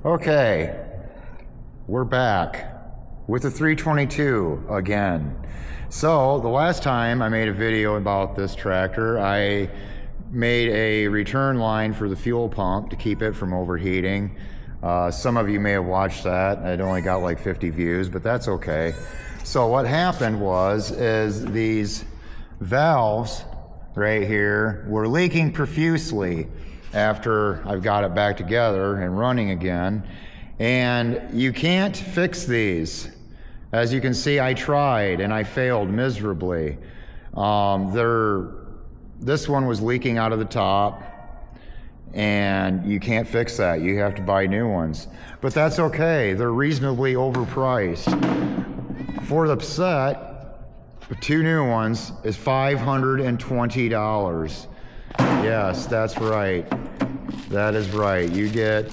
Okay, we're back with the 322 again. So the last time I made a video about this tractor, I made a return line for the fuel pump to keep it from overheating. Some of you may have watched that. It only got like 50 views, but that's okay. So what happened is these valves right here were leaking profusely after I've got it back together and running again. And you can't fix these. As you can see, I tried and I failed miserably. This one was leaking out of the top, and you can't fix that. You have to buy new ones. But that's okay. They're reasonably overpriced. For the set, the two new ones is $520. Yes, that's right. That is right. You get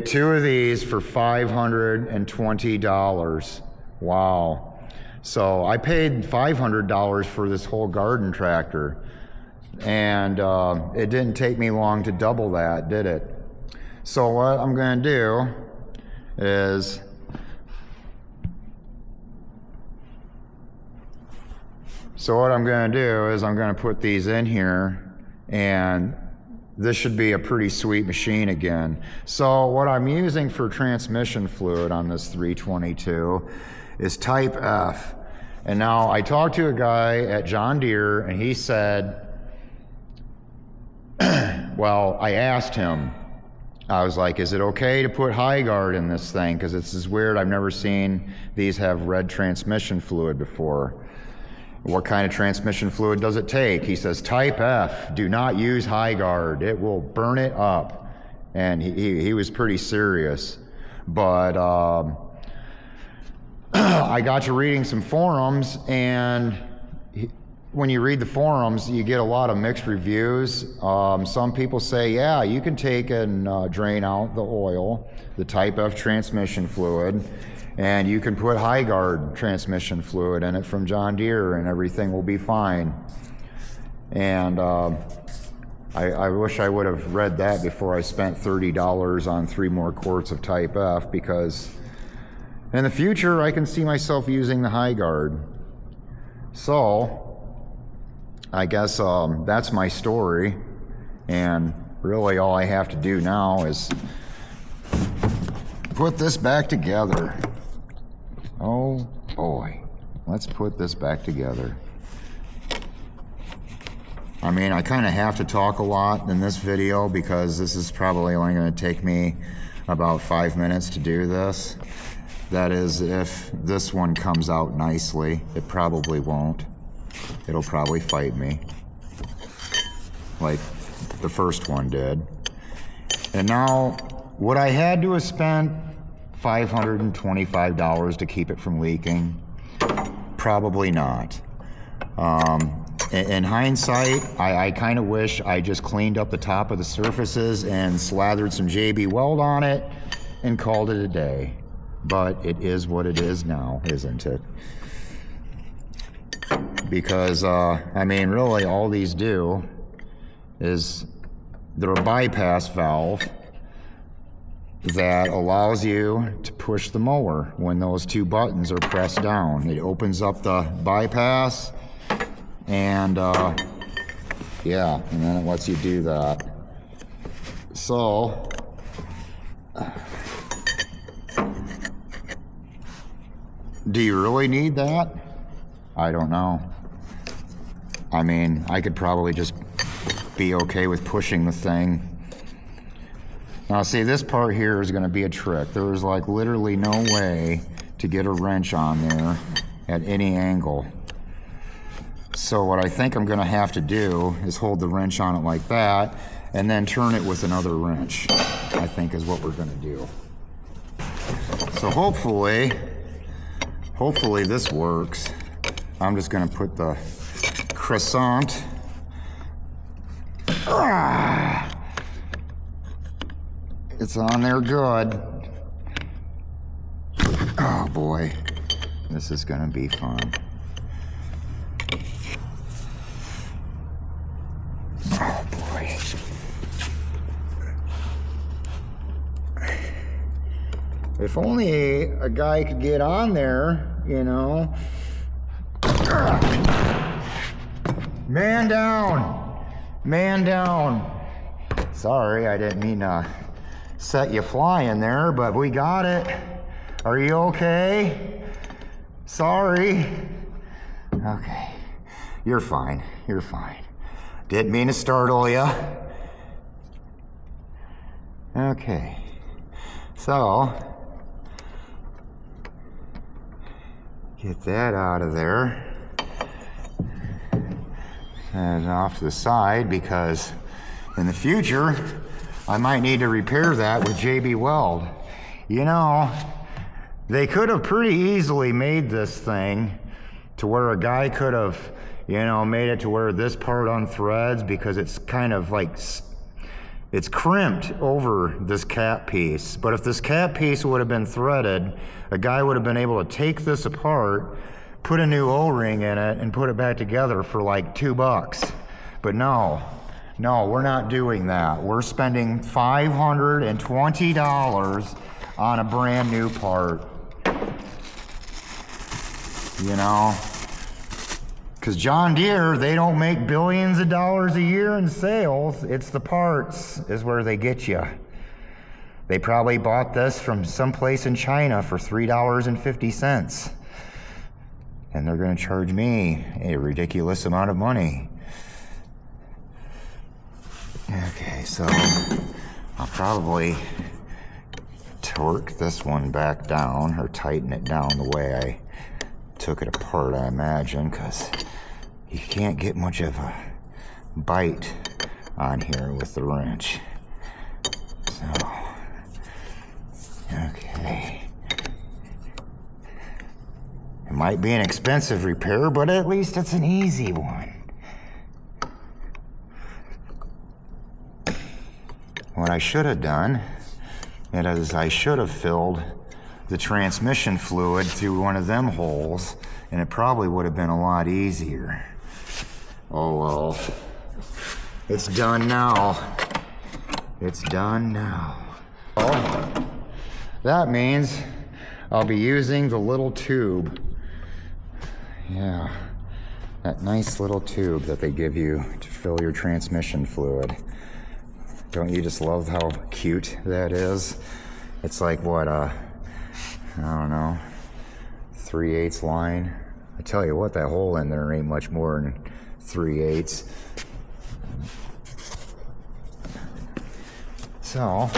two of these for $520. Wow. So I paid $500 for this whole garden tractor, and it didn't take me long to double that, did it? So what I'm going to do is I'm going to put these in here, and this should be a pretty sweet machine again. So what I'm using for transmission fluid on this 322 is Type F. And now I talked to a guy at John Deere, and he said, well, I asked him, I was like, is it okay to put High Guard in this thing? Because this is weird. I've never seen these have red transmission fluid before. What kind of transmission fluid does it take? He says, Type F, do not use High Guard. It will burn it up. And he was pretty serious. But I got to reading some forums, and when you read the forums, you get a lot of mixed reviews. Some people say, yeah, you can take and drain out the oil, the Type F transmission fluid, and you can put High Guard transmission fluid in it from John Deere, and everything will be fine. And I wish I would have read that before I spent $30 on 3 more quarts of Type F, because in the future I can see myself using the High Guard. So I guess that's my story, and really all I have to do now is put this back together. Oh boy, let's put this back together. I mean, I kind of have to talk a lot in this video because this is probably only going to take me about 5 minutes to do this. That is, if this one comes out nicely. It probably won't. It'll probably fight me, like the first one did. And now, would I had to have spent $525 to keep it from leaking? Probably not. In hindsight, I kind of wish I just cleaned up the top of the surfaces and slathered some JB Weld on it and called it a day. But it is what it is now, isn't it? Because, I mean, really all these do is they're a bypass valve that allows you to push the mower when those 2 buttons are pressed down. It opens up the bypass, and yeah, and then it lets you do that. So do you really need that? I don't know. I mean, I could probably just be okay with pushing the thing. Now see, this part here is going to be a trick. There is like literally no way to get a wrench on there at any angle. So what I think I'm going to have to do is hold the wrench on it like that and then turn it with another wrench, I think is what we're going to do. So hopefully this works. I'm just going to put the croissant. It's on there good. Oh boy, this is going to be fun. If only a guy could get on there, you know. Man down. Man down. Sorry, I didn't mean to set you flying there, but we got it. Are you okay? Sorry. Okay. You're fine. You're fine. Didn't mean to startle you. Okay. So, get that out of there. And off to the side, because in the future, I might need to repair that with JB Weld. You know, they could have pretty easily made this thing to where a guy could have, you know, made it to where this part unthreads, because it's kind of like, it's crimped over this cap piece. But if this cap piece would have been threaded, a guy would have been able to take this apart, put a new O-ring in it, and put it back together for like $2. But no, we're not doing that. We're spending $520 on a brand new part. You know, because John Deere, they don't make billions of dollars a year in sales. It's the parts is where they get you. They probably bought this from someplace in China for $3.50. And they're going to charge me a ridiculous amount of money. Okay, so I'll probably torque this one back down, or tighten it down the way I took it apart, I imagine, because you can't get much of a bite on here with the wrench. So, okay. It might be an expensive repair, but at least it's an easy one. What I should have done is I should have filled the transmission fluid through one of them holes, and it probably would have been a lot easier. Oh well, it's done now. It's done now. Well, that means I'll be using the little tube. Yeah, that nice little tube that they give you to fill your transmission fluid. Don't you just love how cute that is? It's like what, I don't know, 3/8 line. I tell you what, that hole in there ain't much more than 3/8. So,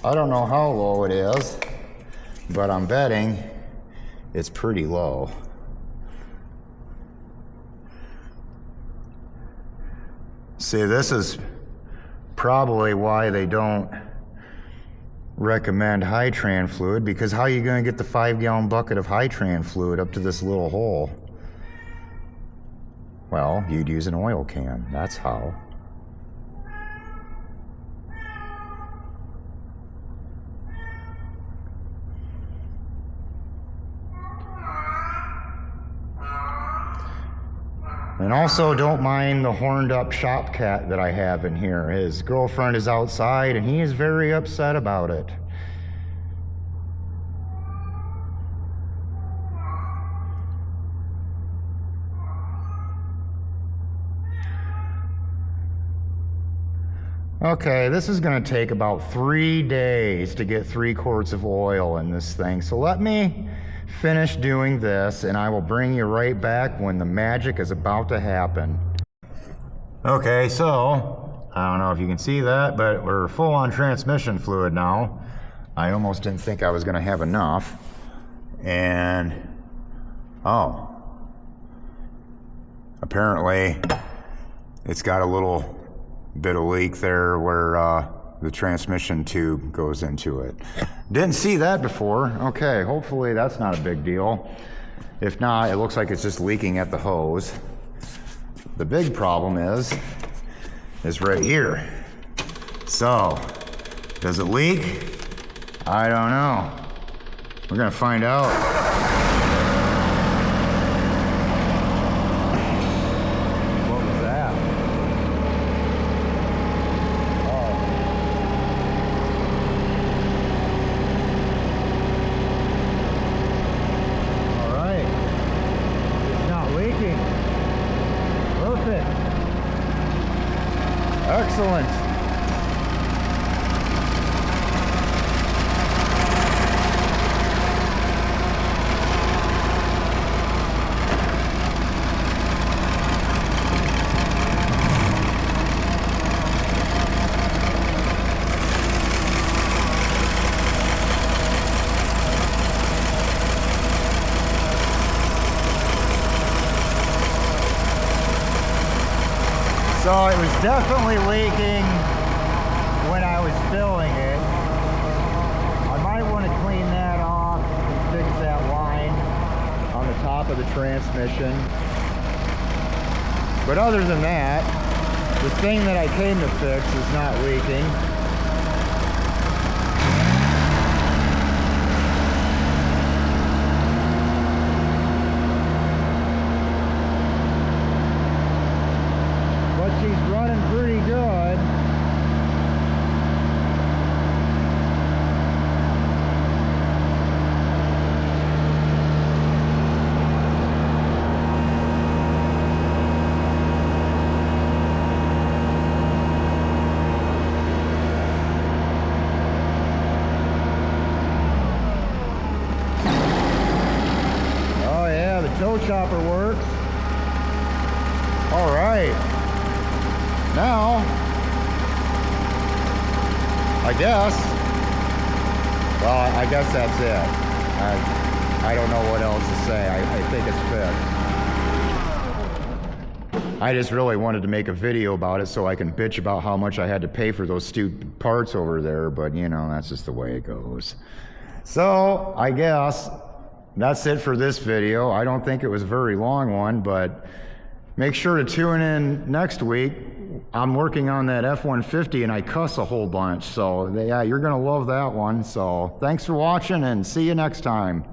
I don't know how low it is, but I'm betting it's pretty low. See, this is probably why they don't recommend high-tran fluid, because how are you going to get the 5-gallon bucket of high-tran fluid up to this little hole? Well, you'd use an oil can. That's how. And also, don't mind the horned up shop cat that I have in here. His girlfriend is outside and he is very upset about it. Okay, this is going to take about 3 days to get 3 quarts of oil in this thing. So let me finish doing this and I will bring you right back when the magic is about to happen. Okay, so I don't know if you can see that, but we're full on transmission fluid now. I almost didn't think I was going to have enough. And oh, apparently it's got a little bit of leak there where the transmission tube goes into it. Didn't see that before. Okay, hopefully that's not a big deal. If not, it looks like it's just leaking at the hose. The big problem is right here. So, does it leak? I don't know. We're gonna find out. Excellent. So it was definitely leaking when I was filling it. I might want to clean that off and fix that line on the top of the transmission. But other than that, the thing that I came to fix is not leaking. She's running pretty good. Oh yeah, the toe chopper works. All right. Now, I guess that's it. I don't know what else to say. I think it's fixed. I just really wanted to make a video about it so I can bitch about how much I had to pay for those stupid parts over there, but you know, that's just the way it goes. So, I guess that's it for this video. I don't think it was a very long one, but make sure to tune in next week. I'm working on that F-150 and I cuss a whole bunch, so yeah, you're gonna love that one. So thanks for watching and see you next time.